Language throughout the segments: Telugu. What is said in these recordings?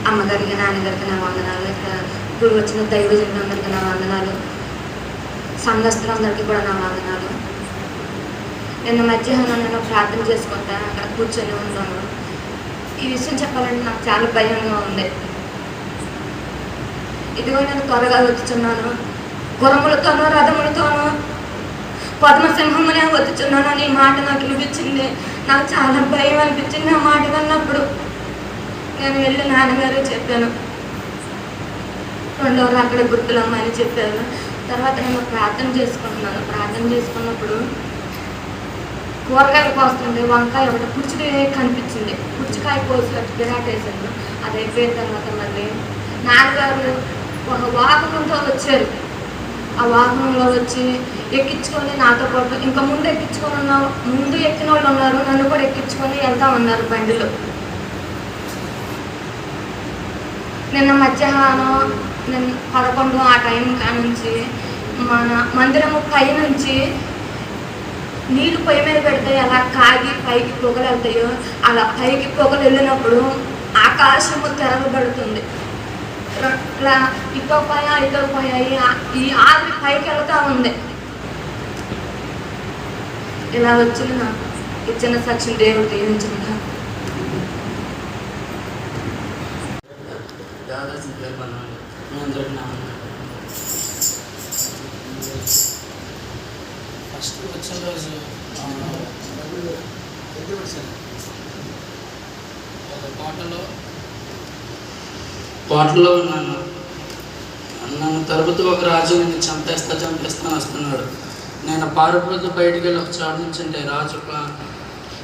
అమ్మగారికి నాన్నగారికి నా వందనాలు, ఇప్పుడు వచ్చిన దైవజనులందరికీ నా వందనాలు, సంఘస్థులందరికీ కూడా నా వందనాలు. నిన్న మధ్యాహ్నం నేను ప్రార్థన చేసుకుంటా అక్కడ కూర్చొని ఉన్నాను. ఈ విషయం చెప్పాలంటే నాకు చాలా భయంగా ఉంది. ఇదిగో నేను త్వరగా వచ్చుచున్నాను, గుర్రములతోనూ రథములతోనూ పద్మసింహమునే వచ్చుచున్నాను అని ఈ మాట నాకు వినిపించింది. నాకు చాలా భయం అనిపించింది ఆ మాట విన్నప్పుడు. నేను వెళ్ళి నాన్నగారు చెప్పాను, రెండవ అక్కడ గుర్తులమ్మ అని చెప్పాను. తర్వాత నేను ప్రార్థన చేసుకుంటున్నాను. ప్రార్థన చేసుకున్నప్పుడు కూరగాయలు కోస్తుంటే వంకాయ ఒకటి పుచ్చికాయ కనిపించింది. పుచ్చికాయ కోసినట్టు గిరాటేసాను. అది అయిపోయిన తర్వాత మళ్ళీ నాన్నగారు ఒక వాహనంతో వచ్చారు. ఆ వాహనంలో వచ్చి ఎక్కించుకొని నాతో పాటు ఇంకా ముందు ఎక్కిన వాళ్ళు ఉన్నారు, నన్ను కూడా ఎక్కించుకొని వెళ్తామన్నారు బండిలో. నిన్న మధ్యాహ్నం 11 ఆ టైం కానుంచి మన మందిరము పై నుంచి నీళ్ళు పొయ్యి మీద పెడితే అలా కాగి పైకి పొగలు వెళ్తాయో అలా పైకి పొగలు వెళ్ళినప్పుడు ఆకాశము తెరవబడుతుంది. ఇట్లా ఇటో పోయాయి ఈ ఆవిరి పైకి వెళ్తా ఉంది. ఇలా వచ్చిన ఇచ్చిన సాక్షి దేవుడు దీవించింది. ఫస్ట్ వచ్చిన రోజు కోటలో ఉన్నాను. నన్ను తరుపుతూ ఒక రాజు నిన్ను చంపేస్తాను వస్తున్నాడు. నేను పారిపోతూ బయటికి వెళ్ళి ఒక చోటు నుంచి అంటే రాజు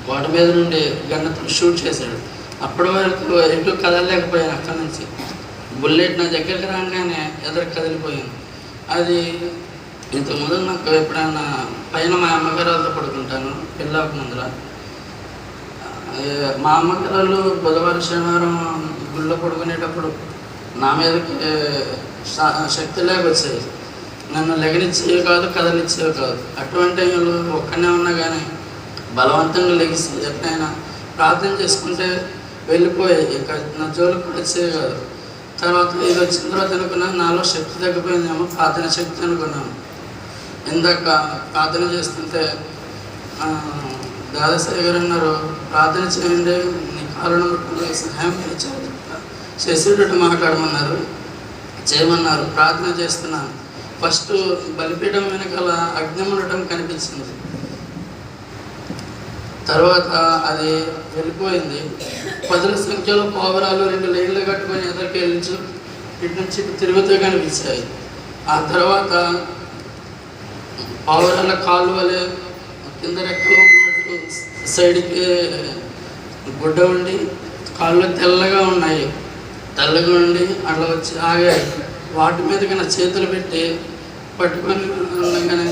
కోట మీద నుండి గన్నతో షూట్ చేశాడు. అప్పటి వరకు ఎటు కదలలేకపోయాను. అక్కడి నుంచి బుల్లెట్ నా దగ్గరికి రాగానే ఎదురు కదిలిపోయాను. అది ఇంతకుముందు నాకు ఎప్పుడైనా పైన మా అమ్మగారులతో పడుకుంటాను పిల్లలకు ముందర. మా అమ్మగారు బుధవారం శనివారం గుళ్ళో పడుకునేటప్పుడు నా మీదకి శక్తి లేకొచ్చేది. నన్ను లెగనిచ్చేవి కాదు, కదలిచ్చేవి కాదు. అటువంటి టైంలో ఒక్కనే ఉన్నా కానీ బలవంతంగా లెగిసి ఎట్లయినా ప్రార్థన చేసుకుంటే వెళ్ళిపోయాయి. ఇక నా జోలికి కూడా వచ్చేవి కాదు. తర్వాత ఇది వచ్చిన తర్వాత అనుకున్నాను నాలో శక్తి తగ్గిపోయిందేమో, ప్రార్థన శక్తి అనుకున్నాను. ఇందాక ప్రార్థన చేస్తుంటే దాదాసాయి గారు అన్నారు, ప్రార్థన చేయండి, నీ కారణం సహాయం చేసేటట్టు మాట్లాడమన్నారు, చేయమన్నారు. ప్రార్థన చేస్తున్నాను. ఫస్ట్ బలిపీఠం వెనకాల అగ్ని ఉండటం కనిపించింది. తర్వాత అది వెళ్ళిపోయింది. పదుల సంఖ్యలో పావురాలు 2 లైన్లు కట్టుకొని ఎదురుకి వెళ్ళి ఇటు నుంచి తిరుగుతూ కనిపించాయి. ఆ తర్వాత పావురాల కాళ్ళు వలె కింద రెక్కలు ఉన్నట్టు సైడ్కి గుడ్డ ఉండి కాళ్ళు తెల్లగా ఉన్నాయి. తెల్లగా ఉండి అట్లా వచ్చి ఆగాయి. వాటి మీదకి నా చేతులు పెట్టి పట్టుకొని ఉండగానే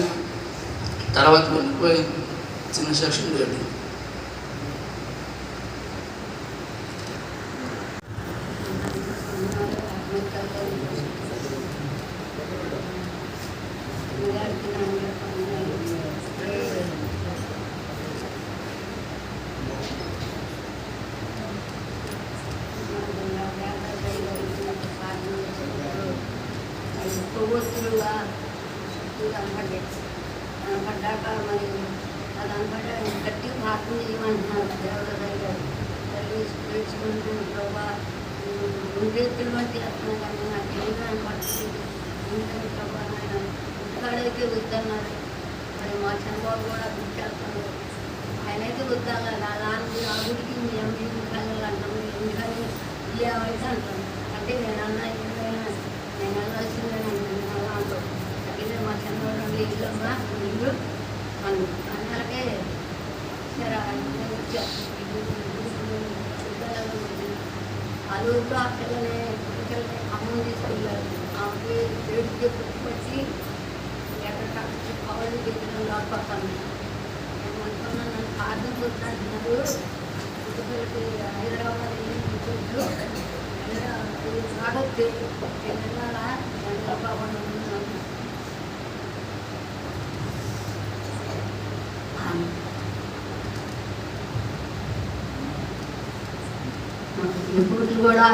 తర్వాత వెళ్ళిపోయి చిన్న సెక్షన్ పెట్టి కొవ్వొత్తులుగా కనపడ్డాక మరి అది అనమాట గట్టిగా ప్రార్థన చేయమంటున్నారు దేవుడి దగ్గర. తల్లి స్పీడ్చుకుంటూ ప్రభా ఉండేతులు వంటి చేస్తున్నాను కానీ నాకు ఏం కనపడుతుంది ఉంటుంది ప్రభా. ఆయన ఇంటికాడైతే వద్దన్నారు. మరి మా చంద్రబాబు కూడా గుర్తేస్తాను, ఆయన అయితే వద్దన్నారు. దానికి ఆ గుడికి మేము ఎందుకని అంటాము, ఎందుకని ఇవ్వైతే అంటాను. అంటే నేనన్నా ఏమైనా నేను వెళ్ళాల్సిందే అలా అంటాం. అయితే మా చంద్రబాబు ఇల్లమ్మా ఇల్లు అన్నకే సరే అలుగుతో ఆ పిల్లని అమ్మని తీసుకెళ్ళారు. ఆమెకి ఏడుకి పుట్టుకొచ్చి ఎక్కడ కావాలి దగ్గర లాక్కొస్తాను. నేను అనుకున్నాను నన్ను ప్రార్థన చూస్తున్నారు. పుట్టుకెళ్ళి హైదరాబాద్ కూర్చోవచ్చు రాడొచ్చు వెళ్ళాలా చంద్రబాబు రిపోర్ట్లు కూడా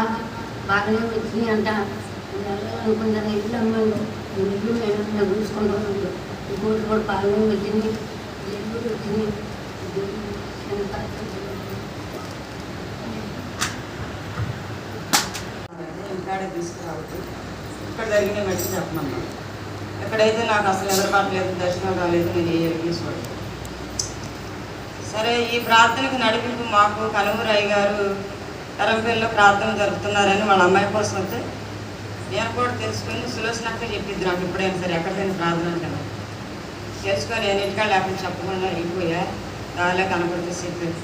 బాగానే వచ్చినాయి అంట. వెళ్ళాలనుకుంటాను ఇల్లు అమ్మాయి ఇల్లు మేము చూసుకుంటాం. రిపోర్ట్లు కూడా బాగానే వచ్చినాయి, ఇల్లు వచ్చినాయి. ఇంకాడే తీసుకురావద్దు, ఇక్కడ జరిగిన మట్టి చెప్పమన్నా. ఎక్కడైతే నాకు అసలు ఎదురుబాట్లేదు, దర్శనం రాలేదు, నేను ఏ తీసుకోవడం. సరే, ఈ ప్రార్థనకు నడిపింపు మాకు కనుమూరయ్య గారు కరంపల్లిలో ప్రార్థన జరుపుతున్నారని వాళ్ళ అమ్మాయి కోసం వస్తే నేను కూడా తెలుసుకొని సులోచనక్క చెప్పింది నాకు ఎప్పుడైనా సరే ఎక్కడికైనా ప్రార్థన కదా తెలుసుకొని నేను ఇంటికాడ లేకుండా చెప్పకుండా వెళ్ళిపోయా. దానిలో కనపడితే చెప్పారు.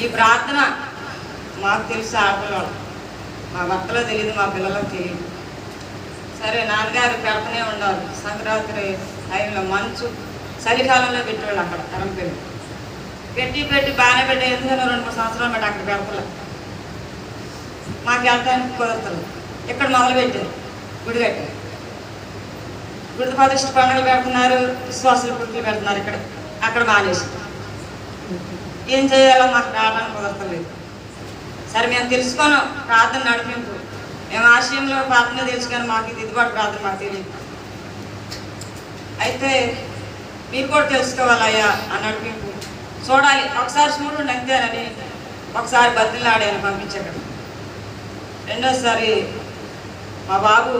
ఈ ప్రార్థన మాకు తెలుసు, ఆడపిల్లలు మా భర్తలో తెలియదు, మా పిల్లలకు తెలియదు. సరే, నాన్నగారు పెడతనే ఉన్నారు. సంక్రాంతి టైంలో మంచు చలికాలంలో పెట్టేవాళ్ళు అక్కడ కరంపల్లి. పెట్టి బాగానే పెట్టి ఎందుకన్నా 2-3 సంవత్సరాలు బట్టి అక్కడ పెడతలే. మాకు వెళ్ళటానికి కుదరతలేదు. ఇక్కడ మొదలుపెట్టారు, గుడి కట్టారు. గుడి ప్రతిష్ఠ పండుగలు పెడుతున్నారు, విశ్వాసులు పుట్టులు పెడుతున్నారు. ఇక్కడ అక్కడ మానేసి ఏం చేయాలో మాకు రావడానికి కుదరతలేదు. సరే, మేము తెలుసుకోను ప్రార్థన నడిపింపు. మేము ఆశయంలో ప్రార్థన తెలుసుకొని మాకు దిద్దుబాటు ప్రార్థన మాకు తెలియదు. అయితే మీరు కూడా తెలుసుకోవాలయ్యా ఆ నడిపింపు చూడాలి. ఒకసారి చూడండి అంతేనని ఒకసారి బద్దలాడాను పంపించాడు. రెండోసారి మా బాబు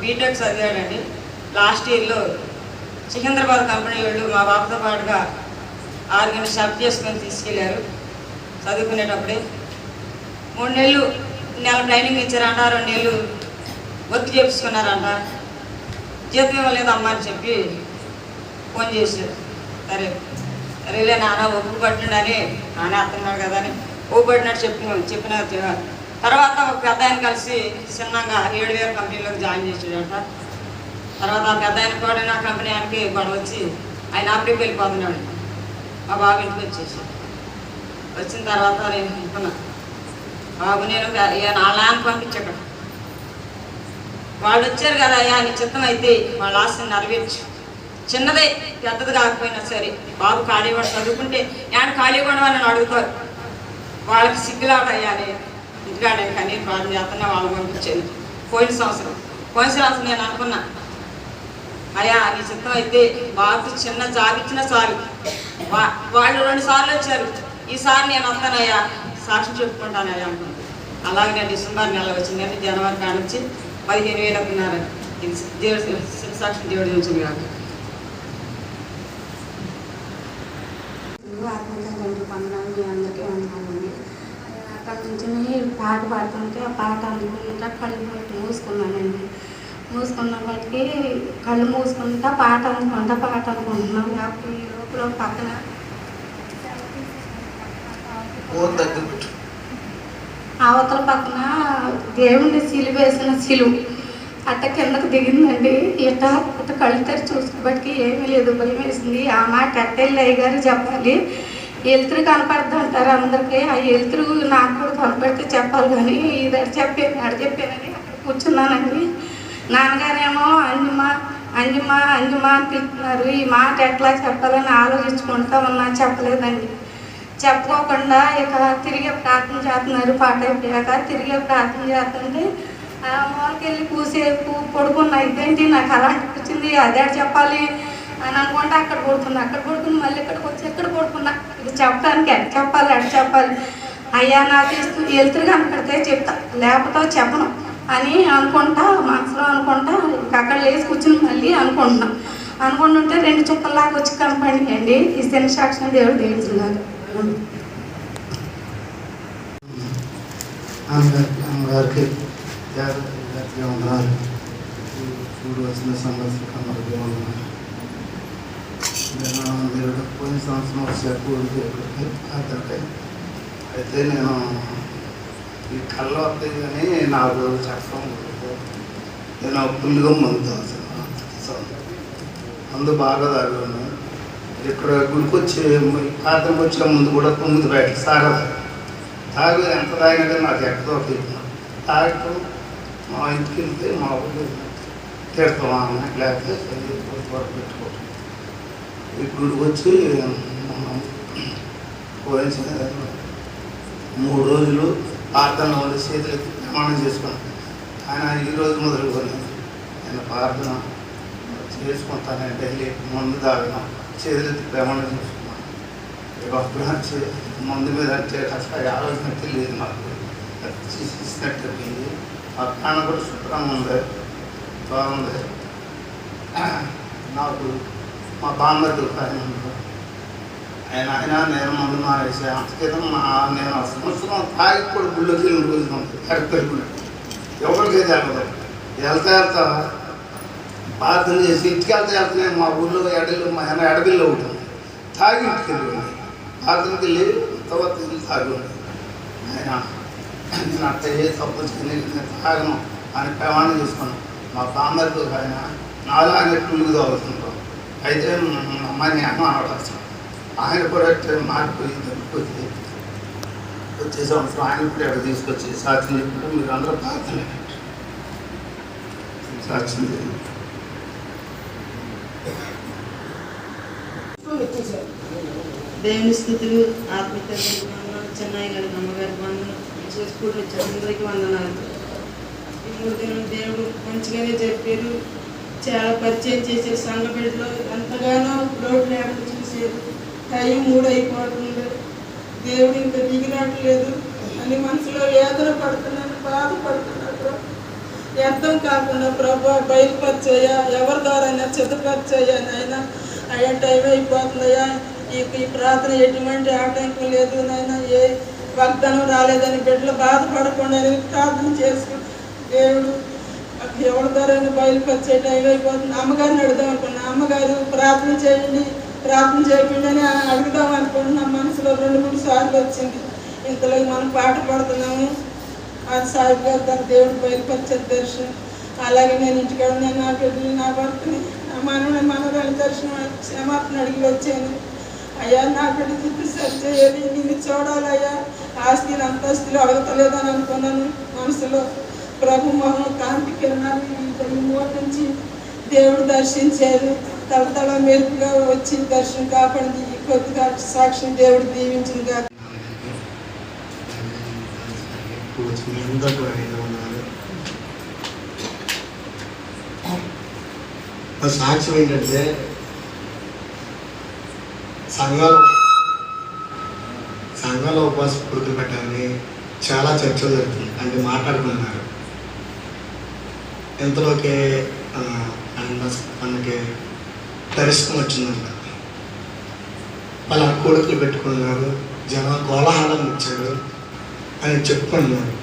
బీటెక్ చదివాడండి. లాస్ట్ ఇయర్లో సికింద్రాబాద్ కంపెనీ వాళ్ళు మా బాబుతో పాటుగా 6 గంటలు షర్ట్ చేసుకొని తీసుకెళ్ళారు. చదువుకునేటప్పుడే 3 నెలల ట్రైనింగ్ ఇచ్చారంట, 2 నెలలు వర్క్ చేపించుకున్నారంట. జీతం ఇవ్వలేదు అమ్మ అని చెప్పి ఫోన్ చేశారు. సరేలే నాన్న ఒప్పుపట్టిండని, నాన్న అత్తన్నాడు కదా అని ఒప్పుపట్టినట్టు చెప్పిన తర్వాత ఒక పెద్ద ఆయన కలిసి చిన్నగా 7,000 కంపెనీలోకి జాయిన్ చేసాడంట. తర్వాత ఆ పెద్ద ఆయన కూడా నా కంపెనీ ఆయనకి గొడవ వచ్చి ఆయన అప్పుడే వెళ్ళిపోతున్నాడు. మా బాబు ఇంటికి వచ్చేసాడు. వచ్చిన తర్వాత నేను అనుకున్నా, బాబు నేను నాన్న పంపించాడు. వాళ్ళు వచ్చారు కదా, అయ్యా నీ చిత్తం అయితే వాళ్ళ ఆశని నెరవేర్చు. చిన్నదే పెద్దది కాకపోయినా సరే, బాబు ఖాళీ కూడా చదువుకుంటే ఏడు ఖాళీ కూడా అని అడుగుతారు. వాళ్ళకి సిగ్గులాట అయ్యాలి ఇంటికాడే కానీ ప్రార్థన చేస్తున్నా వాళ్ళు పంపించేది. పోయిన సంవత్సరం నేను అనుకున్నా, అయ్యా నీ చిత్తం అయితే బాబు చిన్న జాబ్ ఇచ్చినా చాలు. వాళ్ళు 2 సార్లు వచ్చారు, ఈసారి నేను వస్తానయ్యా సాక్షి చెప్పుకుంటానయ్యా అనుకుంది. అలాగే నేను డిసెంబర్ నెల వచ్చిందని జనవరి కాడ నుంచి 15,000 అనుకున్నారు. దేవుడు సాక్షి దేవుడు చూసింది కాదు. ఆత్మీయ పండుగ అందరికీ ఉన్నామండి. అక్కడ నుంచి పాట పాడుతుంటే ఆ పాట అనుకుంటా కళ్ళు పెట్టి మూసుకున్నానండి. మూసుకున్న వాటికి కళ్ళు మూసుకుంటా పాట అనుకుంటున్నాం. అప్పుడు ఈ లోపల పక్కన అవతల పక్కన దేవుడిని సిలువేసిన సిలువు అట్ట కిందకు దిగిందండి. ఇట్ట కళ్ళు తెరి చూసుకోబట్టి ఏమీ లేదు, భయం వేసింది. ఆ మాట అట్టెళ్ళయ్య గారు చెప్పాలి, వెలుతురు కనపడద్దు అంటారు అందరికీ. ఆ వెలుతురు నాకు కూడా కనపడితే చెప్పాలి, కానీ ఇది చెప్పానని అక్కడ కూర్చున్నానండి. నాన్నగారేమో అంజమ్మ అని పిలుస్తున్నారు. ఈ మాట ఎట్లా చెప్పాలని ఆలోచించుకుంటా ఉన్నా, చెప్పలేదండి. చెప్పుకోకుండా ఇక తిరిగే ప్రార్థన చేస్తున్నారు. పాట అయిపోయాక తిరిగే ప్రార్థన చేస్తుంటే మూలకెళ్ళి కూసేపు పడుకున్నా. ఇదేంటి నాకు అలా అనిపించింది, అదే చెప్పాలి అని అనుకుంటే అక్కడ పడుకుని మళ్ళీ ఇక్కడికి వచ్చి ఎక్కడ పడుకున్నా. ఇది చెప్పడానికి ఎక్కడ చెప్పాలి అయ్యా నాకు వెళ్తురు కనపడితే చెప్తా, లేకపోతే చెప్పను అని అనుకుంటా, మనసులో అనుకుంటా. అక్కడ లేచి కూర్చుని మళ్ళీ అనుకుంటుంటే 2 చుక్కల్లాగా వచ్చి కనపడినాయండి. ఈ చిన్న సాక్ష్యం దేవుడు దేవుడులాగా. అమ్మగారికి ఉన్నారు. చూడు వచ్చిన సంవత్సరం అందరికీ ఉన్నారు. నేను పోయిన సంవత్సరం వచ్చాక అతడికి అయితే నేను ఈ కళ్ళు వస్తాయి కానీ 4 రోజులు చెప్పడం నేను ఫుల్గా మందు బాగా తాగాను. ఇక్కడ గుడికి వచ్చి ప్రార్థనకు వచ్చే ముందు కూడా 9 బయటకు తాగి ఎంత తాగినా కానీ నాకు ఎక్కడో తాగుతూ మా ఇంటికి వెళ్తే మా ఊళ్ళో తిడతాం అన్న, లేకపోతే పెట్టుకోవటం. ఈ గుడికి వచ్చి పోయిన 3 రోజులు ప్రార్థనలో ఉండి చేతులు ఎత్తి ప్రమాణం చేసుకున్నాను. ఆయన ఈరోజు మొదలుకొని ఆయన ప్రార్థన చేసుకుంటాను. డైలీ మందు తాగను, చేతులు ఎత్తి ప్రమాణం చేసుకున్నాను. అప్పుడు మందు మీద అంటే అసలు ఆలోచన తెలియదు నాకు, ఇచ్చినట్టు చెప్పింది. ఆ ప్రాణం కూడా శుభ్రంగా ఉంది, బాగుంది. నాకు మా బామ్మర్ది ఆయన నేను మందు మానేసి అంతకేతం నేను సంవత్సరం తాగి కూడా గుళ్ళోకి వెళ్ళిన రోజు ఉంటుంది. ఎక్కడికి ఎవరికైతే వెళ్ళదు. వెళ్తా ప్రార్థన చేసి ఇంటికి వెళ్తానే మా ఊళ్ళో ఎడబిల్లో ఉంటుంది. తాగి ఇంటికి వెళ్ళి ప్రార్థనకి వెళ్ళి తర్వాత తాగి ఉంది. ఆయన నేను అట్ట ఏ తప్పు నేను తాగను అని ప్రమాణం చేసుకున్నాను. మా బామ్మర్ది ఆయన నాలాగే టూలుగు తాగుతుంటాం. అయితే అమ్మాయిని అమ్మ అనవలసిన ఆయన కూడా మారిపోయి తగ్గిపోతే వచ్చే సంవత్సరం ఆయన కూడా అక్కడ తీసుకొచ్చి సాక్ష్యం చెప్పినట్టు మీరు అందరూ ప్రార్థన సాక్ష్యం దేవుని స్థుతులు ఆత్మీయత చెన్నై గారి అమ్మగారి వందనం చేసుకుంటూ వచ్చారు. అందరికీ వందనాలు. ఈ 3 దినం దేవుడు మంచిగానే చెప్పారు. చాలా పరిచయం చేశారు. సంఘ బిడ్డలో ఎంతగానో లోటు లేకుండా చూసారు. టైం 3 అయిపోతుంది. దేవుడు ఇంకా దిగిరాట్లేదు అని మనసులో వేదన పడుతున్నాను, బాధపడుతున్నాడు. వ్యర్థం కాకుండా ప్రభు బయలుపరిచేయా, ఎవరి ద్వారా చిత్తపరిచేయా నాయన. అయ్యా టైం అయిపోతుందయ్యా, ఈ ప్రార్థన ఎటువంటి ఆటంకం లేదు నాయన, ఏ వాగ్దానం రాలేదని బిడ్డలు బాధపడకుండా ప్రార్థన చేసుకుని దేవుడు ఎవరి ద్వారా బయలుపరిచే టైం అయిపోతుంది. అమ్మగారిని అడుగుదాం అనుకున్నా. అమ్మగారు ప్రార్థన చేయండి అని అడుగుదాం అనుకుంటున్నాం. మనసులో 2-3 సార్లు వచ్చింది. ఇంతలో మనం పాట పడుతున్నాము. అది సాయి గారు తన దేవుడు బయలుపరిచారు దర్శనం. అలాగే నేను ఇంటికాడ నా బిడ్డలు, నా భర్తని, నా మనవరాలి దర్శనం క్షమాపణ అడిగి వచ్చాను. అయ్యా నా బిడ్డ చుట్టూ సరి చేయాలి, నిన్ను చూడాలయ్యా, ఆస్తులు అంతస్తులు అడగతలేదని అనుకున్నాను. మనసులో ప్రభు మొహం కాంతి కిరణాలు మూడు నుంచి దేవుడు దర్శించారు. తలతల మెరుపుగా వచ్చి దర్శనం కాపాడింది. ఈ కొద్దిగా సాక్ష్యం దేవుడు దీవించిందిగా. సాక్ష్యం ఏంటంటే సంఘంలో ఉపవాస పురుకులు పెట్టాలని చాలా చర్చలు జరుగుతుంది. అంటే మాట్లాడుకున్నారు. ఎంతలోకే మనకి దర్శనం వచ్చిందంట. వాళ్ళ కొడుకులు పెట్టుకున్నారు, జనం కోలాహలం ఇచ్చాడు అని చెప్పుకున్నారు.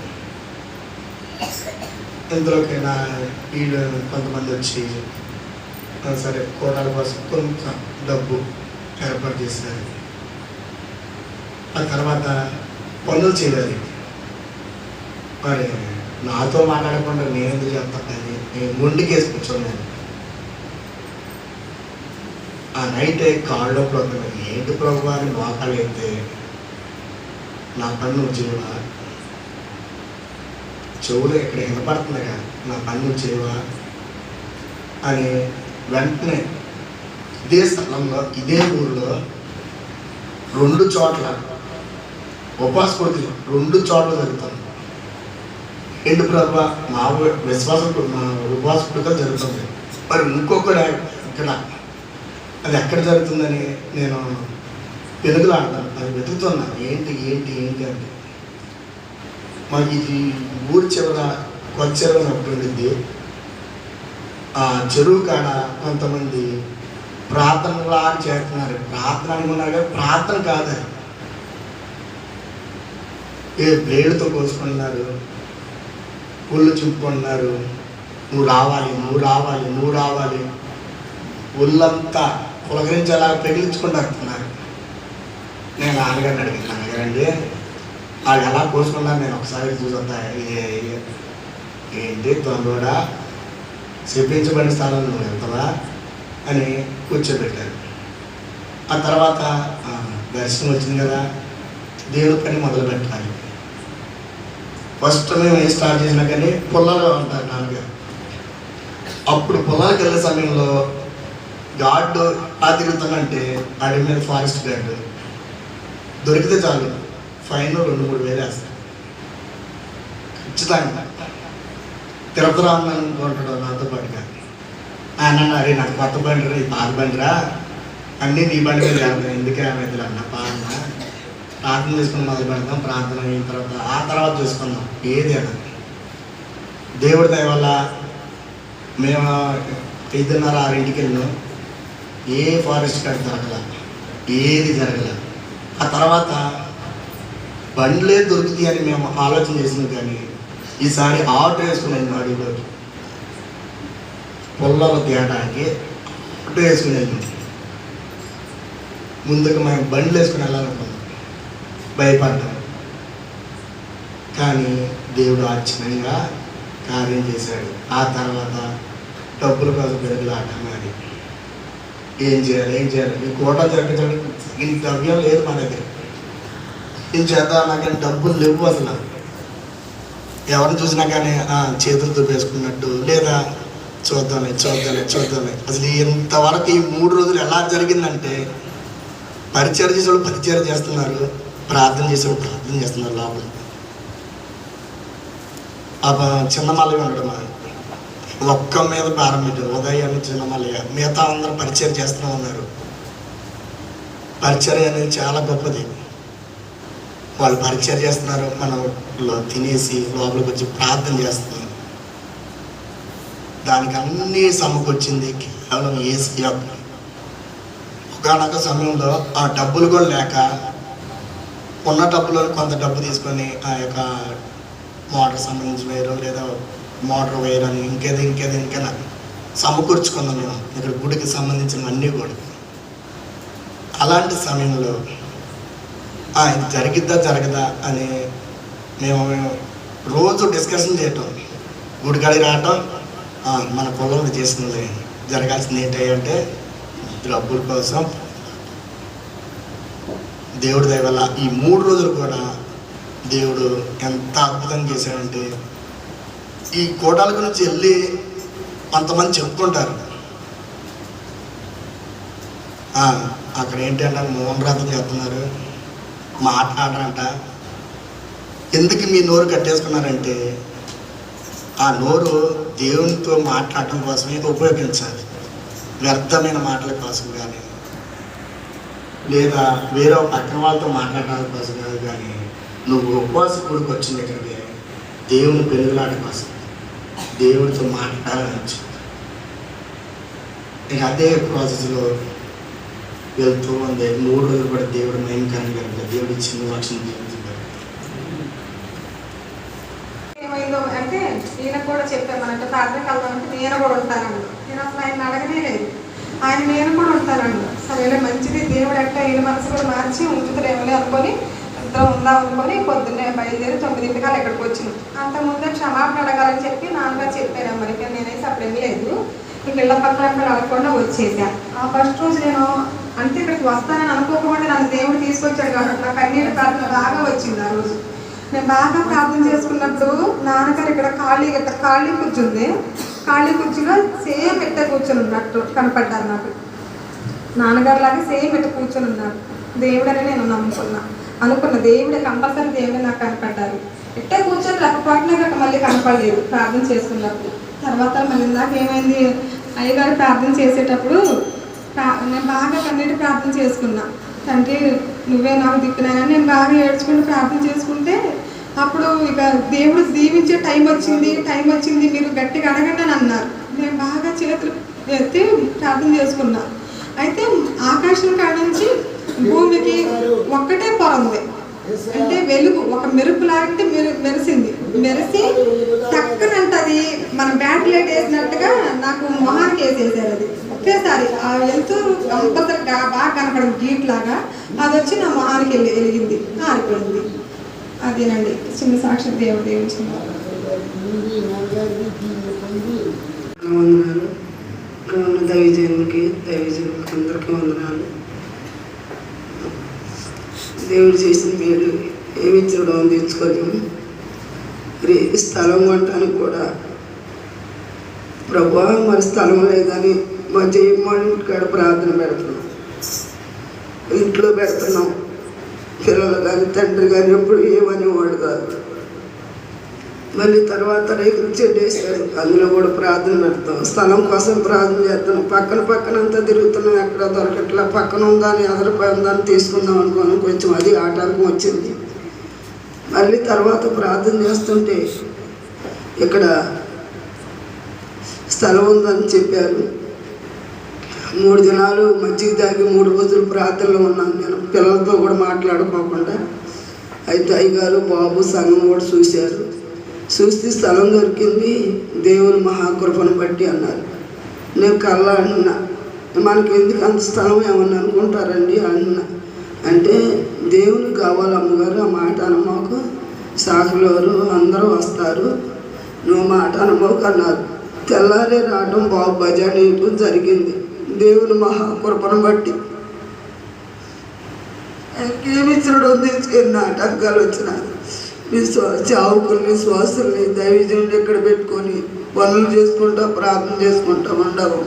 ఇందులోకైనా వీళ్ళు కొంతమంది వచ్చి సరే కోటాల కోసం కొంచెం డబ్బు ఏర్పాటు చేశారు. ఆ తర్వాత పనులు చేయాలి. మరి నాతో మాట్లాడకుండా నేను ఎందుకు చెప్తాను, నేను ముందుకేసి కూర్చోన్నాను. ఆ నైట్ కాళ్ళు ప్రోగ్రాం ఏంటి ప్రోగ్రాం మోకాలు అయితే నా పన్ను చేయవా, చెవులు ఇక్కడ వినపడుతుందిగా, నా పన్ను చేయవా అని వెంటనే ఇదే స్థలంలో ఇదే ఊళ్ళో 2 చోట్ల ఉపవాస పూర్తి 2 చోట్ల జరుగుతుంది. ఏంటి ప్రభా మా మా ఉపవాస పూర్తిగా జరుగుతుంది. మరి ఇంకొకటి ఇక్కడ అది ఎక్కడ జరుగుతుందని నేను వెతుకులాడతాను. అది వెతుకుతున్నా ఏంటి ఏంటి ఏంటి అంటే మాకు ఇది ఊరి చివర కొత్త చెరువు ఒకటి ఉండిద్ది. ఆ చెరువు కాడ కొంతమంది ప్రార్థనలా చేస్తున్నారు. ప్రార్థన అనుకున్నారు కానీ ప్రార్థన కాదు, ఏ బ్లేడ్తో కోసుకుంటున్నారు, ఒళ్ళు చింపుకుంటున్నారు. నువ్వు రావాలి, నువ్వు రావాలి, నువ్వు రావాలి, ఒళ్ళంతా పులకరించేలా పెగిలించుకుంటూ వస్తున్నారు. నేను నాన్నగారిని అడిగాను, నాన్నగారండి వాళ్ళు ఎలా కోసుకున్నారు, నేను ఒకసారి చూసొద్దా, ఏంటి తొందరగా చెప్పించబడిన స్థానంలో నువ్వు వెళ్తావా అని కూర్చోబెట్టారు. ఆ తర్వాత దర్శనం వచ్చింది కదా, దేవుడి పని మొదలు పెట్టాలి. ఫస్ట్ మేము ఏం స్టార్ట్ చేసినా కానీ పొలాల్లో ఉంటారు నాన్నగారు. అప్పుడు పొలాలకు వెళ్ళే సమయంలో గార్డు ఆ తిరుగుతానంటే అడవి మీద ఫారెస్ట్ గార్డు దొరికితే చాలు ఫైన్ 2-3 వేలు వేస్తారు. ఖచ్చితంగా తిరుపతి రామని అనుకుంటాడు నాతో పాటుగా. ఆయన అన్నారు, నాకు కొత్త బండి రా, ఇది పాత బండిరా, అన్నీ నీ బండి మీద వెళ్తాను, ఎందుకే ఆమెద్దులు అన్న పాలన ప్రార్థన చేసుకుని మొదలు పెడతాం. ప్రార్థన అయిన తర్వాత ఆ తర్వాత చూసుకుందాం ఏదైనా. దేవుడి దయ వల్ల మేము 5:30, 6కి వెళ్ళినాం. ఏ ఫారెస్ట్ కార్డు దొరకల, ఏది జరగల. ఆ తర్వాత బండ్లే దొరుకుతాయి అని మేము ఆలోచన చేసినాం, కానీ ఈసారి ఆటో వేసుకుని అడుగులోకి పొలాలు తేయడానికి ఆటో వేసుకుని వెళ్ళినాం. ముందుకు మేము బండ్లు వేసుకుని వెళ్ళాలనుకున్నాం, భయపడ్డాం. కానీ దేవుడు ఆశ్చర్యంగా కార్యం చేశాడు. ఆ తర్వాత డబ్బుల కోసం పెరుగులాట మాది. ఏం చేయాలి ఈ కోట జరిపించడానికి ఇంత ద్రవ్యం లేదు మా దగ్గర, ఏం చేద్దాం నాకని డబ్బులు లేవు అసలు. ఎవరిని చూసినా కానీ చేతులు దుబ్బేసుకున్నట్టు, లేదా చూద్దామే. అసలు ఇంతవరకు ఈ 3 రోజులు ఎలా జరిగిందంటే, పరిచయం చేసేవాళ్ళు పరిచయం చేస్తున్నారు, ప్రార్థన చేసేవాళ్ళు ప్రార్థన చేస్తున్నారు. లోపల చిన్న మల్లయ్య ఉండడం ఒక్క మీద భారం పెట్టారు. ఉదయాన్ని చిన్న మల్లయ్య, మిగతా అందరూ పరిచయం చేస్తూ ఉన్నారు. పరిచర్య అనేది చాలా గొప్పది. వాళ్ళు పరిచయం చేస్తున్నారు, మనం తినేసి లోపలికి వచ్చి ప్రార్థన చేస్తున్నాం. దానికి అన్నీ సమకూర్చింది కేవలం యేసు. ఒకనొక సమయంలో ఆ డబ్బులు కూడా లేక, ఉన్న డబ్బులో కొంత డబ్బు తీసుకొని ఆ యొక్క మోటార్ సంబంధించిన వైరు, లేదా మోటార్ వైర్ అని ఇంకేదైనా సమకూర్చుకున్నాం మేము ఇక్కడ గుడికి సంబంధించినవన్నీ కూడా. అలాంటి సమయంలో ఇది జరిగిద్దా జరగదా అని మేము రోజు డిస్కషన్ చేయటం, గుడికాడికి రావటం, మన పొలంలో చేసినది జరగాల్సింది ఏంటంటే డబ్బుల కోసం. దేవుడి దయ వల్ల ఈ 3 రోజులు కూడా దేవుడు ఎంత అద్భుతం చేశాడంటే, ఈ కోటాల గురించి వెళ్ళి కొంతమంది చెప్పుకుంటారు. అక్కడ ఏంటంటే మౌన వ్రతం చేస్తున్నారు, మాట్లాడరంట. ఎందుకు మీ నోరు కట్టేసుకున్నారంటే, ఆ నోరు దేవునితో మాట్లాడటం కోసమే ఉపయోగించాలి, వ్యర్థమైన మాటల కోసం కానీ, లేదా వేరే పక్కన వాళ్ళతో మాట్లాడటం కోసం కాదు. కానీ నువ్వు ఉపవాస గుడికి వచ్చింది ఇక్కడికి దేవుని పెరుగులాట కోసం, దేవుడితో మాట్లాడాలని వచ్చింది. ఇక అదే ప్రాసెస్లో వెళ్తూ ఉంది. 3 రోజులు కూడా దేవుడు మహిమకరంగా దేవుడు ఇచ్చిన రక్షణ జీవించారు. ఏమైందో అంటే ఈయన కూడా చెప్పామనంటే ప్రార్థనకి వెళ్దామంటే నేను కూడా ఉంటానండి. నేను అసలు ఆయన అడగనే లేదు, ఆయన నేను కూడా ఉంటానండి. సరేలే మంచిది, దేవుడు అంటే ఈయన మనసు కూడా మార్చి ఉంచుతారేమో అనుకొని ఇద్దరం ఉందాం అనుకొని పొద్దున్నే బయలుదేరి 9ంటికి ఇక్కడికి వచ్చినాం. అంతకుముందే క్షమాపణ అడగాలని చెప్పి నాన్నగారు చెప్పాను. మరి నేనైతే అప్పుడు ఏం లేదు, ఇంక ఇళ్ళ పక్కన అక్కడ అడగకుండా వచ్చేసా. ఆ ఫస్ట్ రోజు నేను అంటే ఇక్కడికి వస్తానని అనుకోకుండా నన్ను దేవుడు తీసుకొచ్చాడు కాబట్టి నాకు కన్నీటి ప్రార్థన బాగా వచ్చింది. ఆ రోజు నేను బాగా ప్రార్థన చేసుకున్నప్పుడు నాన్నగారు ఇక్కడ ఖాళీ కూర్చుంది. ఖాళీ కుర్చీలో సేమ్ ఎట్ట కూర్చొని ఉన్నట్టు కనపడ్డారు నాకు. నాన్నగారు లాగా సేమ్ ఎట్ట కూర్చొని ఉన్నారు. దేవుడని నేను అనుకున్న దేవుడే కంపల్సరీ దేవుడే నాకు కనపడ్డారు. ఎట్టే కూర్చొని రెప్పపాటునే గట్ట మళ్ళీ కనపడలేదు ప్రార్థన చేసుకున్నప్పుడు. తర్వాత మళ్ళీ ఇందాక ఏమైంది, అయ్యగారు ప్రార్థన చేసేటప్పుడు నేను బాగా కన్నీటి ప్రార్థన చేసుకున్నా. తండ్రి నువ్వే నాకు దిక్కునని నేను బాగా ఏడ్చుకుంటూ ప్రార్థన చేసుకుంటే, అప్పుడు ఇక దేవుడు దీవించే టైం వచ్చింది మీరు గట్టిగా అడగండి అని అన్నారు. నేను బాగా చేతులు ఎత్తి ప్రార్థన చేసుకున్నా. అయితే ఆకాశం కాడ నుంచి భూమికి ఒక్కటే పొర ఉంది, అంటే వెలుగు ఒక మెరుపు లాంటి మెరిసి టక్కనంటే అది మన బ్యాట్ లైట్ వేసినట్టుగా నాకు మొహానికి వేసేసారు. అది ఒకేసారి ఆ వెలుతురు కంపల్సరీ బాగా కనపడింది, గీట్ లాగా అది వచ్చి నా మొహానికి వెలిగింది, ఆరిపోయింది. అదేనండి చిన్న సాక్షి దేవుడు దీవించిన దైవజనులకి అందరికీ వందనాలు. దేవుడు చేసిన మేలు ఏమి చూడడం తెచ్చుకోలేము. మరి స్థలం కొనటానికి కూడా ప్రభా మరి స్థలం లేదని మా జయమ్మాడి ఇంటికాడ ప్రార్థన పెడుతున్నాం, ఇంట్లో పెడుతున్నాం. పిల్లలు కానీ తండ్రి కానీ ఎప్పుడు ఏమనేవాడు కాదు. మళ్ళీ తర్వాత రేకులు చెడ్డేశారు, అందులో కూడా ప్రార్థన పెడతాం. స్థలం కోసం ప్రార్థన చేస్తాం. పక్కనంతా తిరుగుతున్నాం, ఎక్కడ దొరకట్లా. పక్కన ఉందని ఎదరపందని తీసుకుందాం అనుకోను, కొంచెం అది ఆటంకం వచ్చింది. మళ్ళీ తర్వాత ప్రార్థన చేస్తుంటే ఇక్కడ స్థలం ఉందని చెప్పారు. 3 దినాలు మజ్జిగ తాగి 3 రోజులు ప్రార్థనలో ఉన్నాను నేను, పిల్లలతో కూడా మాట్లాడుకోకుండా. అయితే అయ్యగారు బాబు సంఘం కూడా చూశారు. చూస్తే స్థలం దొరికింది, దేవుని మహాకృపను బట్టి అన్నారు. నేను కల్లా అన్నా, మనకి ఎందుకు అంత స్థలం ఏమన్నా అనుకుంటారండి అన్నా. అంటే దేవునికి కావాలి అమ్మగారు, ఆ మాట అనమాకు, సాకులోరు అందరూ వస్తారు, నువ్వు మాట అనమాకు అన్నారు. తెల్లారే రావడం బాబు బజార్ జరిగింది దేవుని మహాకృపను బట్టి. ఇంకేమిచ్చుడు తీసుకెళ్ళిన ఆటంకాలు వచ్చిన చావుకుల్ని శ్వాసుల్ని దైవజనుడు ఎక్కడ పెట్టుకొని పనులు చేసుకుంటా ప్రార్థన చేసుకుంటా ఉండవు.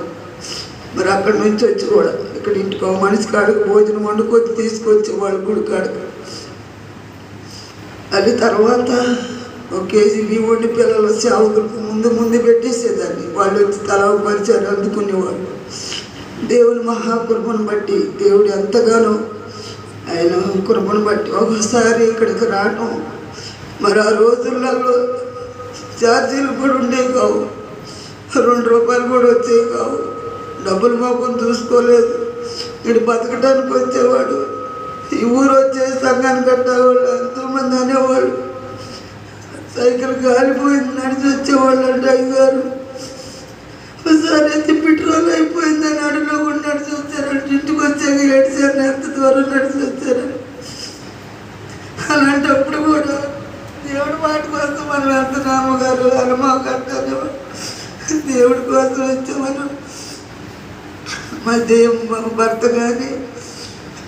మరి అక్కడి నుంచి వచ్చి కూడా ఇక్కడ ఇంటికి మనిషి కాడికి భోజనం వండుకొచ్చి తీసుకొచ్చేవాళ్ళు గుడి కాడికి. అది తర్వాత 1 కేజీ బియ్యం వండి పిల్లలు చావుకులకు ముందు పెట్టేసేదాన్ని, వాళ్ళు వచ్చి తల పరిచయం అందుకునేవాళ్ళు. దేవుని మహాకృపను బట్టి దేవుడు ఎంతగానో ఆయన కృపను బట్టి ఒకసారి ఇక్కడికి రావటం. మరి ఆ రోజులలో ఛార్జీలు కూడా ఉండేవి కావు, 2 రూపాయలు కూడా వచ్చేవి కావు. డబ్బులు మాకు చూసుకోలేదు. ఇటు బతకడానికి వచ్చేవాడు, ఈ ఊరు వచ్చే సంఘాన్ని కట్టేవాళ్ళు ఎంతోమంది అనేవాళ్ళు. సైకిల్ కాలిపోయింది నడిచి వచ్చేవాళ్ళు అంటే అయ్యగారు. ఒకసారి అయితే పెట్రోల్ అయిపోయిందని అడవిలో కూడా నడిచి వచ్చారంటే, ఇంటికి వచ్చాక ఏడ్చారు, ఎంత దూరం నడిచి వచ్చారని. అలాంటప్పుడు కూడా దేవుడి మాట కోసం మనం ఎంత నామగారు అనమాకు అంటారు, దేవుడి కోసం వచ్చి మనం మా భర్త కానీ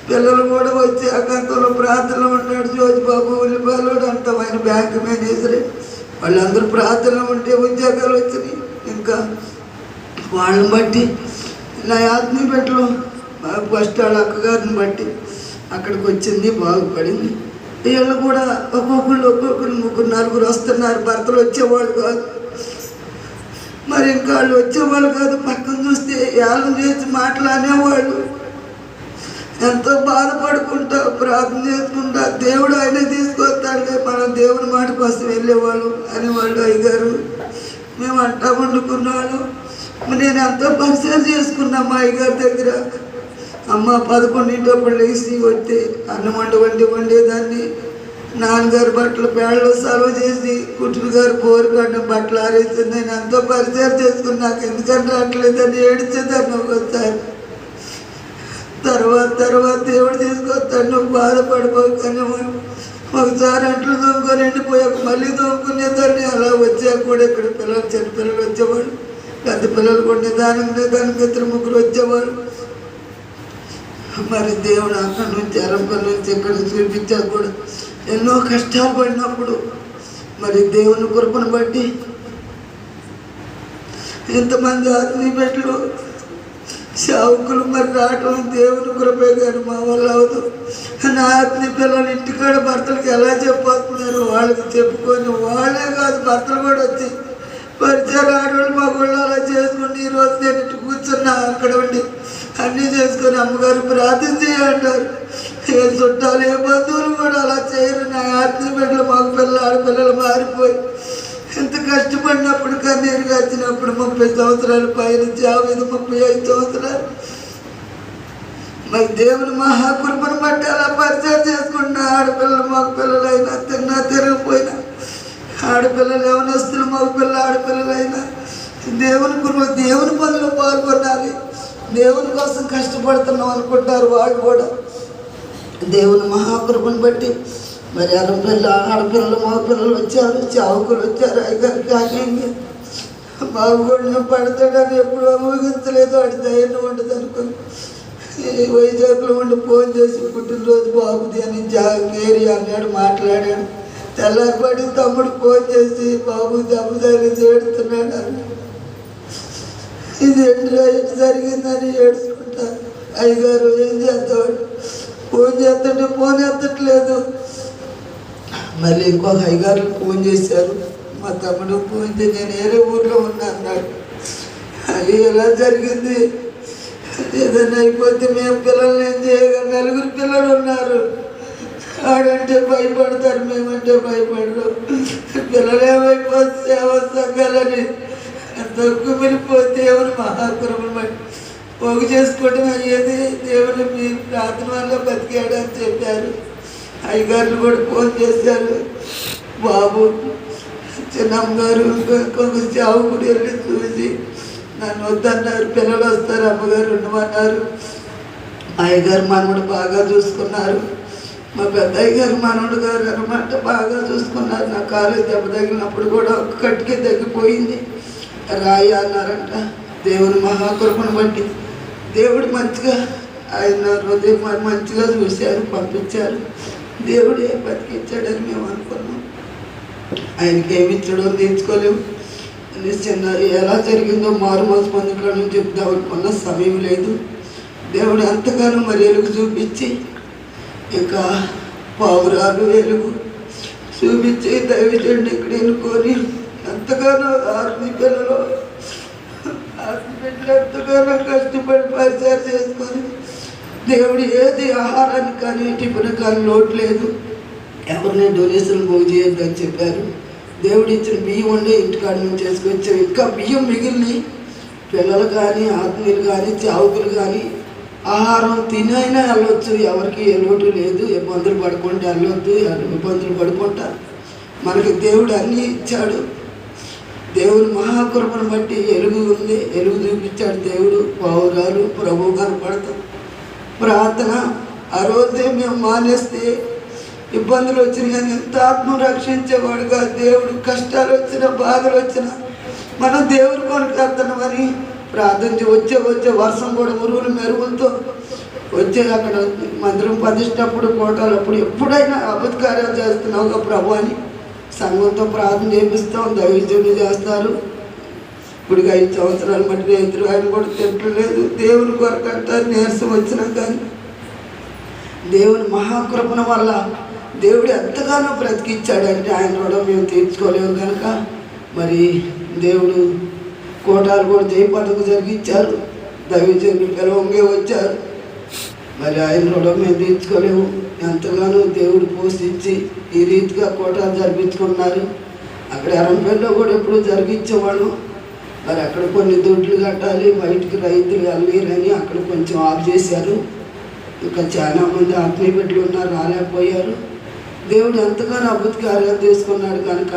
పిల్లలు కూడా వచ్చి అకంతంలో ప్రార్థనలో ఉన్నాడు. జోజిబాబు ఉల్లిపాయలు అంతా ఆయన బ్యాంక్ మేనేజరే, వాళ్ళందరూ ప్రార్థనలో ఉంటే ఉద్యోగాలు వచ్చినాయి. ఇంకా వాళ్ళని బట్టి నా ఆత్మీయపెట్టలో ఫస్ట్ వాళ్ళ అక్కగారిని బట్టి అక్కడికి వచ్చింది, బాగుపడింది. వీళ్ళు కూడా ఒక్కొక్కరు 3 4 వస్తున్నారు. భర్తలు వచ్చేవాళ్ళు కాదు, మరి ఇంకా వాళ్ళు వచ్చేవాళ్ళు కాదు. పక్కన చూస్తే ఏళ్ళని చేసి మాట్లాడేవాళ్ళు. ఎంతో బాధపడుకుంటా ప్రార్థన చేసుకుంటా దేవుడు ఆయన తీసుకొస్తాడే, మనం దేవుని మాట కోసం వెళ్ళేవాళ్ళు అనేవాళ్ళు. అయ్యగారు మేము అంటా వండుకున్నాను. నేను ఎంతో పరిచయం చేసుకున్నా మా అయ్యగారి దగ్గర. అమ్మ 11 లేచి వస్తే అన్నం వండేదాన్ని. నాన్నగారు బట్టలు పేడలో సర్వ్ చేసి, కుటుంబ గారు బోరు కట్టిన బట్టలు ఆరేసి నేను ఎంతో పరిచయం చేసుకుని నాకు ఎందుకంటే రావట్లేదని ఏడ్చేదాన్ని ఒకసారి. తర్వాత దేవుడు తీసుకొస్తాడు, నువ్వు బాధపడిపోకనే. ఒకసారి అంట్లు తోముకొని ఎండిపోయాక మళ్ళీ తోముకునేదాన్ని. అలా వచ్చాక కూడా ఇక్కడ పిల్లలు చిన్న పిల్లలు వచ్చేవాళ్ళు, పెద్ద పిల్లలు కూడా దానికి 2 3 వచ్చేవాళ్ళు. మరి దేవుడు అక్కడి నుంచి అరంపల్లి నుంచి ఇక్కడ చూపించాక కూడా ఎన్నో కష్టాలు పడినప్పుడు మరి దేవుని కృపను బట్టి ఎంతమంది ఆత్మీయులు సేవకులు మరి రావటం దేవుని కృపే కానీ మా వల్ల అవదు. నా ఆత్మీయ పిల్లలు ఇంటికాడ భర్తలకు ఎలా చెప్పొస్తున్నారు వాళ్ళకి చెప్పుకొని, వాళ్ళే కాదు భర్తలు కూడా వచ్చి పరిచయాలు ఆడవాళ్ళు మగవాళ్ళు అలా చేసుకుని ఈరోజు నేను ఇంటి కూర్చున్నా అక్కడ ఉండి అన్నీ చేసుకొని అమ్మగారు ప్రార్థన చేయంటారు. ఏ చుట్టాలు ఏ బంధువులు కూడా అలా చేయరు. నా ఆత్మీయ బిడ్డలు మగ పిల్లలు ఆడపిల్లలు మారిపోయి ఎంత కష్టపడినప్పుడు కన్నీరుగా వచ్చినప్పుడు 30 సంవత్సరాలు పైనుంచి 35 సంవత్సరాలు మరి దేవుని మహాకృపను బట్టి అలా పరిచయం చేసుకుంటున్నా. ఆడపిల్లలు మగ పిల్లలైనా తిన్నా తిరగపోయినా, ఆడపిల్లలు యవనస్తులు మగపిల్లలు ఆడపిల్లలైనా దేవుని కృప దేవుని పనిలో పాల్గొనాలి. దేవుని కోసం కష్టపడుతున్నాం అనుకుంటారు వాళ్ళు కూడా. దేవుని మహాకృపను బట్టి మరి ఆడపిల్లలు మగపిల్లలు వచ్చారు, చావుకులు వచ్చారు. అయ్యగారికి ఆగండి బాగుపడిన పడతాడని ఎప్పుడు ఊహించలేదు. వాడి ధైర్యం ఉండదు అనుకుని వైజాగ్లో ఉండి ఫోన్ చేసి పుట్టినరోజు బాబుది అని జాగేరి అన్నాడు, మాట్లాడాడు. తెల్లారిపడి తమ్ముడు ఫోన్ చేసి బాబు దెబ్బదారి ఏడుతున్నాడు అన్నాడు. ఇది ఎట్లా జరిగిందని ఏడుచుకుంటారు. అయ్యగారు ఏం చేస్తాడు, ఫోన్ చేస్తుంటే ఫోన్ ఎత్తట్లేదు. మళ్ళీ ఇంకొక అయ్యగారు ఫోన్ చేశారు, మా తమ్ముడు పోయింది, నేను వేరే ఊర్లో ఉన్నా అన్నాడు. అది ఎలా జరిగింది? ఏదైనా అయిపోతే మేము పిల్లల్ని ఏం చేయగలం? 4 పిల్లలు ఉన్నారు. ఆడంటే భయపడతారు, మేమంటే భయపడరు. పిల్లలు ఏమైపోతే సేవ సంఘాలని తక్కువ వెళ్ళిపోతే ఎవరు మహాకృపను బట్టి పోగు చేసుకోవడం అయ్యేది. దేవుడు మీ ప్రార్థన వల్ల బతికాడు అని చెప్పారు. అయ్యగారు కూడా ఫోన్ చేశారు. బాబు చిన్నమ్మ గారు ఇంకొక చావు కూడా వెళ్ళి చూసి నన్ను వద్దన్నారు. పిల్లలు వస్తారు, అమ్మగారు ఉండమన్నారు. అయ్యగారు మనవడు బాగా చూసుకున్నారు. మా పెద్ద అయ్యగారు మనవడు గారు అనమాట బాగా చూసుకున్నారు. నా కాలు దెబ్బ తగిలినప్పుడు కూడా ఒక కట్టుకే తగ్గిపోయింది. రాయి అన్నారంట. దేవుని మహాకృపను బట్టి దేవుడు మంచిగా ఆయన హృదయం మంచిగా చూశారు, పంపించారు. దేవుడే బతికిచ్చాడని మేము అనుకున్నాం. ఆయనకి ఏమి ఇచ్చాడో తీర్చుకోలేము. చిన్న ఎలా జరిగిందో మారు మనసు పొందడం నుంచి చెప్దాం అనుకున్న సమయం లేదు. దేవుడు ఎంతగానో మరి వెలుగు చూపించి ఇంకా పావురాలు వెలుగు చూపించి దయచేయండి ఇక్కడ ఎన్నుకొని ఎంతగానో 6 పిల్లలు ఎంతగానో కష్టపడి పరిచయం చేసుకొని దేవుడు ఏది ఆహారానికి కానీ టిఫిన్ కానీ లోటు లేదు. ఎవరిని డొనేషన్ పోగు చేయొద్దని చెప్పారు. దేవుడు ఇచ్చిన బియ్యం ఉండే ఇంటికాడ నుంచి చేసుకొచ్చాం. ఇంకా బియ్యం మిగిలిన పిల్లలు కానీ ఆత్మీయులు కానీ చావుకులు కానీ ఆహారం తినైనా వెళ్ళొచ్చు. ఎవరికి ఏ లోటు లేదు. ఇబ్బందులు పడుకుంటే వెళ్ళొద్దు, ఇబ్బందులు పడుకుంటా. మనకి దేవుడు అన్నీ ఇచ్చాడు. దేవుడు మహాకృపను బట్టి వెలుగు ఉంది, వెలుగు చూపించాడు దేవుడు. పావురాలు ప్రభు కనపడతాం. ప్రార్థన ఆ రోజే మేము మానేస్తే ఇబ్బందులు వచ్చినా కానీ ఎంత ఆత్మ రక్షించేవాడుగా దేవుడు. కష్టాలు వచ్చినా బాధలు వచ్చినా మనం దేవుడు కొనకెళ్తున్నామని ప్రార్థించి వచ్చే వర్షం కూడా మురుగులు మెరుగులతో వచ్చే అక్కడ మందిరం ప్రతిష్టప్పుడు కోటాలప్పుడు ఎప్పుడైనా అద్భుత కార్యాలు చేస్తున్నావుగా ప్రభు అని సంఘంతో ప్రార్థన చేపిస్తాం. దైవజనులు చేస్తారు. ఇప్పుడు 5 సంవత్సరాలు బట్టి రైతులు ఆయన కూడా తిట్టలేదు. దేవుని కొరకు అంటారు. నీరసం వచ్చినా కానీ దేవుని మహాకృపణ వల్ల దేవుడు ఎంతగానో బ్రతికిచ్చాడంటే ఆయన కూడా మేము తీర్చుకోలేము కనుక మరి దేవుడు కోటాలు కూడా జయపదకు జరిగించారు. దైవజనులు పిలవంగే వచ్చారు. మరి ఆయన కూడా మేము తీర్చుకోలేము. ఎంతగానో దేవుడు పోషించి ఈ రీతిగా కోటాలు జరిపించుకున్నారు. అక్కడ ఎరంపల్లిలో కూడా ఎప్పుడు జరిగించేవాళ్ళు. మరి అక్కడ కొన్ని దొడ్లు కట్టాలి, బయటికి రైతులు వెళ్ళలేరని అక్కడ కొంచెం ఆఫ్ చేశారు. ఇంకా చాలామంది ఆత్మీయ బిడ్డలు ఉన్నారు, రాలేకపోయారు. దేవుడు ఎంతగానో అద్భుత కార్యాలు తీసుకున్నాడు కనుక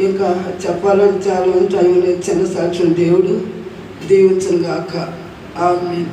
ఇంకా చెప్పాలని చాలా టైం లేదు. చిన్న సాక్ష్యం దేవుడు దీవించను గాక. ఆమేన్.